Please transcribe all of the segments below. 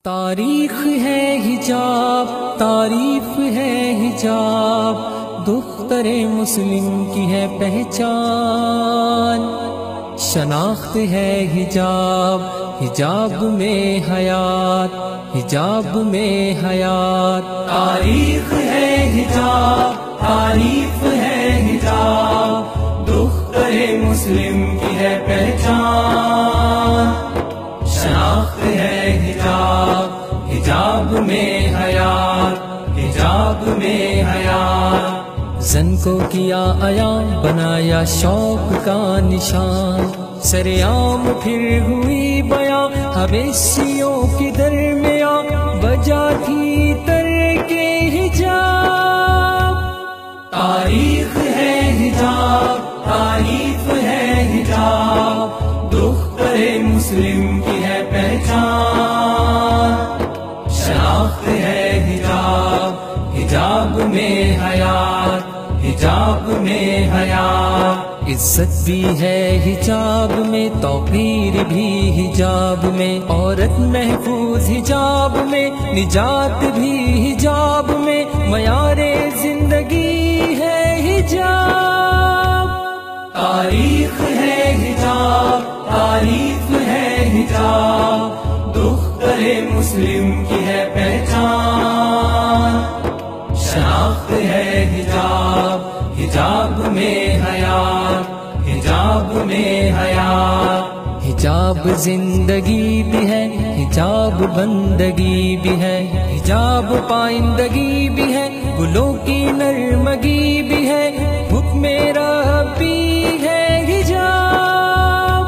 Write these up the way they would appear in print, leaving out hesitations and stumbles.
تاریخ ہے حجاب، تعریف ہے حجاب، دختر مسلم کی ہے پہچان، شناخت ہے حجاب، حجاب میں حیات، حجاب میں حیات۔ تاریخ ہے حجاب، تعریف ہے حجاب، دختر مسلم کی ہے پہچان، شناخت ہے حجاب، حجاب میں حیات، حجاب میں حیات۔ زن کو کیا عیاں، بنایا شوق کا نشان، سرعام پھر ہوئی بیاں، حبیشیوں کی درمیاں وجہ تھی ترک حجاب۔ تاریخ ہے حجاب، تعریف ہے حجاب، دختر مسلم کی ہے پہچان، شناخت ہے حجاب، حجاب میں حیات، حجاب میں حیات۔ عزت بھی ہے حجاب میں، توقیر بھی حجاب میں، عورت محفوظ حجاب میں، نجات بھی حجاب میں، معیار زندگی ہے حجاب۔ تاریخ ہے حجاب، تعریف ہے حجاب، دختر مسلم کی ہے پہچان، شناخت ہے حجاب، حجاب میں حیات، حجاب میں حیات۔ حجاب زندگی بھی ہے، حجاب بندگی بھی ہے، حجاب پائندگی بھی ہے، گلوں کی نرمگی بھی ہے، حکم ربی ہے حجاب۔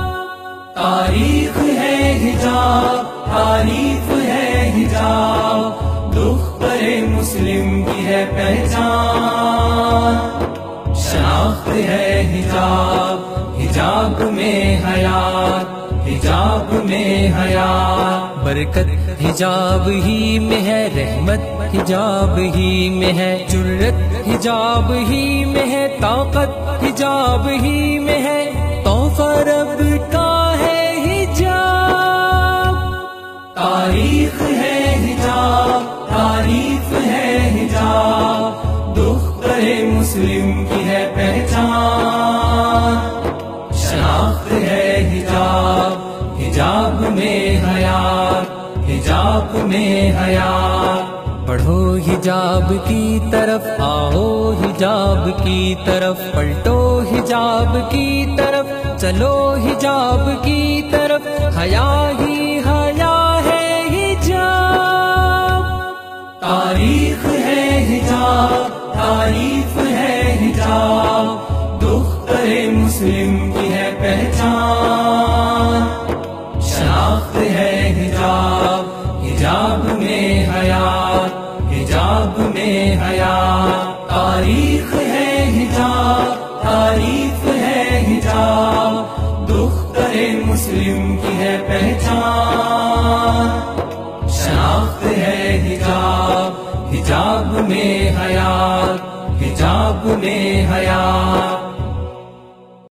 تاریخ ہے حجاب، تعریف ہے حجاب، دختر مسلم کی ہے پہچان، شناخت ہے حجاب، حجاب میں حیات، حجاب میں حیات۔ برکت حجاب ہی میں ہے، رحمت حجاب ہی میں ہے، جرت حجاب ہی میں ہے، طاقت حجاب ہی میں ہے، تحفہ رب کا ہے حجاب۔ تاریخ ہے حجاب، تعریف ہے حجاب، دختر مسلم کی ہے پہچان، شناخت ہے حجاب، حجاب میں حیات، حجاب میں حیات۔ پڑھو حجاب کی طرف، آؤ حجاب کی طرف، پلٹو حجاب کی طرف، چلو حجاب کی طرف، حیا ہی حیا ہے حجاب۔ تاریخ ہے حجاب، تعریف ہے حجاب، دختر مسلم کی ہے پہچان، شناخت ہے حجاب، حجاب میں حیات، حجاب میں حیات۔ تاریخ ہے حجاب، تعریف ہے حجاب، دختر مسلم کی ہے پہچان، شناخت ہے حجاب، حجاب میں حیات، حجاب میں حیات۔